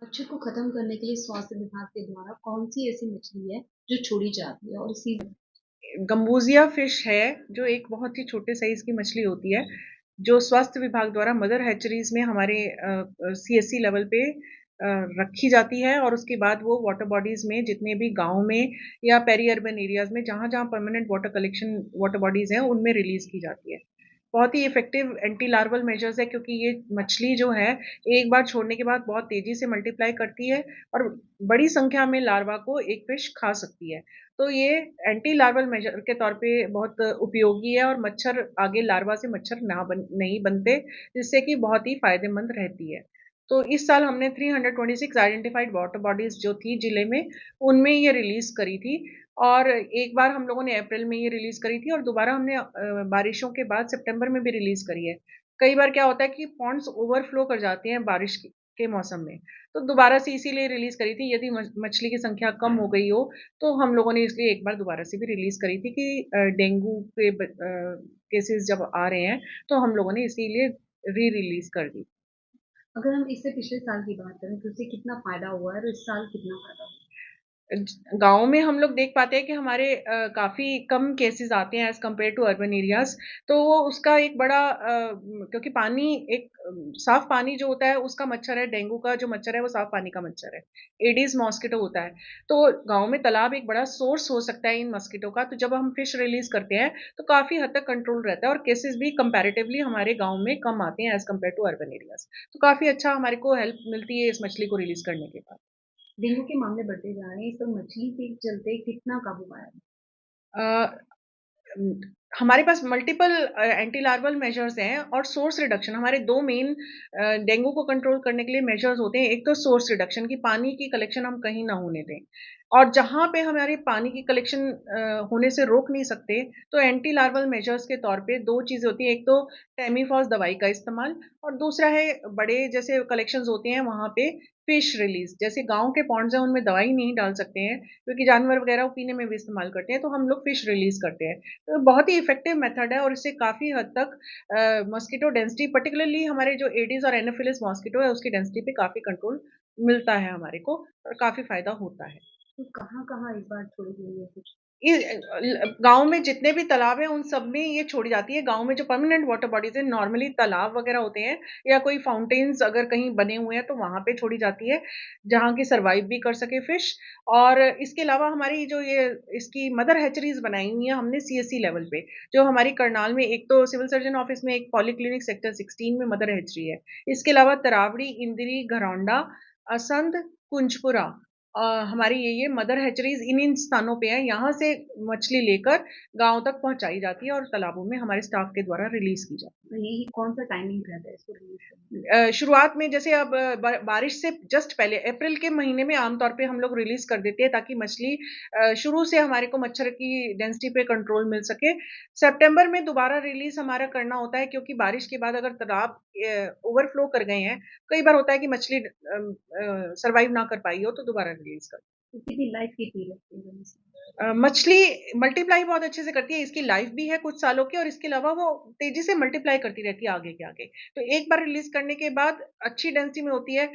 मच्छर को खत्म करने के लिए स्वास्थ्य विभाग के द्वारा कौन-सी ऐसी मछली है जो छोड़ी जाती है और इसी गम्बूजिया फिश है, जो एक बहुत ही छोटे साइज़ की मछली होती है, जो स्वास्थ्य विभाग द्वारा मदर हैचरीज़ में हमारे सीएससी लेवल पे रखी जाती है और उसके बाद वो वाटर बॉडीज़ में जितने भी गाँव में या पेरी अर्बन एरियाज़ में जहाँ-जहाँ permanent water collection water bodies हैं, उनमें रिलीज़ की जाती है। बहुत ही इफ़ेक्टिव एंटी लार्वल मेजर्स है क्योंकि ये मछली जो है, एक बार छोड़ने के बाद बहुत तेज़ी से मल्टीप्लाई करती है और बड़ी संख्या में लार्वा को एक फिश खा सकती है। तो ये एंटी लार्वल मेजर के तौर पे बहुत उपयोगी है और मच्छर आगे लार्वा से मच्छर नहीं बनते, जिससे कि बहुत ही फ़ायदेमंद रहती है। तो इस साल हमने 326 आइडेंटिफाइड वाटर बॉडीज़ जो थी जिले में, उनमें ये रिलीज़ करी थी और एक बार हम लोगों ने अप्रैल में ये रिलीज़ करी थी और दोबारा हमने बारिशों के बाद सितंबर में भी रिलीज़ करी है। कई बार क्या होता है कि पॉन्ड्स ओवरफ्लो कर जाते हैं बारिश के मौसम में, तो दोबारा से इसीलिए रिलीज़ करी थी यदि मछली की संख्या कम हो गई हो, तो हम लोगों ने इसलिए एक बार दोबारा से भी रिलीज़ करी थी कि डेंगू के केसेज़ जब आ रहे हैं, तो हम लोगों ने इसीलिए री-रिलीज़ कर दी। अगर हम इससे पिछले साल की बात करें तो उससे कितना फ़ायदा हुआ है और इस साल कितना फ़ायदा हुआ? गाँव में हम लोग देख पाते हैं कि हमारे काफ़ी कम केसेज़ आते हैं as compare to urban areas. तो वो उसका एक बड़ा क्योंकि पानी एक साफ़ पानी जो होता है उसका मच्छर है, डेंगू का जो मच्छर है वो साफ़ पानी का मच्छर है। एडिस मॉस्किटो होता है। तो गाँव में तालाब एक बड़ा सोर्स हो सकता है इन मॉस्किटो का, तो जब हम फिश रिलीज़ करते हैं, तो काफ़ी हद तक कंट्रोल रहता है और केसेज़ भी कंपैरेटिवली हमारे गाँव में कम आते हैं as compare to urban areas. तो काफ़ी अच्छा हमारे को हेल्प मिलती है इस मछली को रिलीज़ करने के बाद। डेंगू के मामले बढ़ते जा रहे हैं, इस पर मछली के चलते कितना काबू पाया है? अ उम, हमारे पास मल्टीपल एंटी लार्वल मेजर्स हैं और सोर्स रिडक्शन हमारे 2 मेन डेंगू को कंट्रोल करने के लिए मेजर्स होते हैं। एक तो सोर्स रिडक्शन कि पानी की कलेक्शन हम कहीं ना होने दें और जहाँ पे हमारे पानी की कलेक्शन होने से रोक नहीं सकते, तो एंटी लार्वल मेजर्स के तौर पे 2 चीज़ें होती हैं। एक तो टेमीफॉस दवाई का इस्तेमाल और दूसरा है बड़े जैसे कलेक्शंस होते हैं वहाँ पे फिश रिलीज़। जैसे गाँव के पॉन्ड्स हैं उनमें दवाई नहीं डाल सकते हैं, क्योंकि जानवर वगैरह वो पीने में भी इस्तेमाल करते हैं, तो हम लोग फिश रिलीज़ करते हैं। तो बहुत ही इफ़ेक्टिव मेथड है और इससे काफ़ी हद तक मस्कीटो डेंसिटी पर्टिकुलरली हमारे जो एडीज़ और एनोफिलिस मॉस्किटो है उसकी डेंसिटी पे काफ़ी कंट्रोल मिलता है हमारे को और काफ़ी फ़ायदा होता है। तो कहाँ-कहाँ इस बार छोड़ी गई है फिश? गाँव में जितने भी तालाब हैं उन सब में ये छोड़ी जाती है। गाँव में जो परमानेंट वाटर बॉडीज़ हैं नॉर्मली तालाब वग़ैरह होते हैं या कोई फाउंटेन्स अगर कहीं बने हुए हैं तो वहाँ पे छोड़ी जाती है, जहाँ की सर्वाइव भी कर सके फिश। और इसके अलावा हमारी जो ये इसकी मदर हैचरीज़ बनाई हुई हैं हमने सीएससी लेवल पे, जो हमारी करनाल में एक तो सिविल सर्जन ऑफिस में एक पॉलीक्लिनिक सेक्टर 16 में मदर हैचरी है। इसके अलावा तरावड़ी, इंदिरी, घरौंडा, असंध, कुंजपुरा हमारी ये मदर हैचरीज़ इन-इन स्थानों पे हैं, यहाँ से मछली लेकर गाँव तक पहुँचाई जाती है और तालाबों में हमारे स्टाफ के द्वारा रिलीज़ की जाती तो यही कौन-सा टाइमिंग रहता है इसको रिलीज़ करने का? है। शुरुआत में जैसे अब बारिश से जस्ट पहले अप्रैल के महीने में आम तौर पे हम लोग रिलीज़ कर देते हैं ताकि मछली शुरू से हमारे को मच्छर की डेंसिटी पे कंट्रोल मिल सके। सितंबर में दोबारा रिलीज़ हमारा करना होता है क्योंकि बारिश के बाद अगर तालाब ओवरफ्लो कर गए हैं, कई बार होता है कि मछली सर्वाइव ना कर पाई हो तो दोबारा रिलीज़ कर तो कितनी लाइफ़ कितनी रहती है इसमें? मछली मल्टीप्लाई बहुत अच्छे से करती है, इसकी लाइफ़ भी है कुछ सालों की और इसके अलावा वो तेज़ी से मल्टीप्लाई करती रहती है आगे के आगे। तो एक बार रिलीज़ करने के बाद अच्छी डेंसिटी में होती है।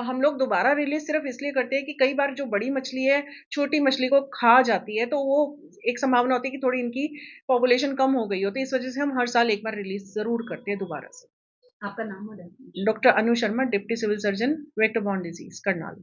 हम लोग दोबारा रिलीज़ सिर्फ़ इसलिए करते हैं कि कई बार जो बड़ी मछली है, छोटी मछली को खा जाती है, तो वो एक संभावना होती है कि थोड़ी इनकी पॉपुलेशन कम हो गई हो, तो इस वज़ह से हम हर साल एक बार रिलीज़ ज़रूर करते हैं दोबारा से। आपका नाम और designation? Doctor Anu Sharma, deputy civil surgeon, vector borne disease, Karnal.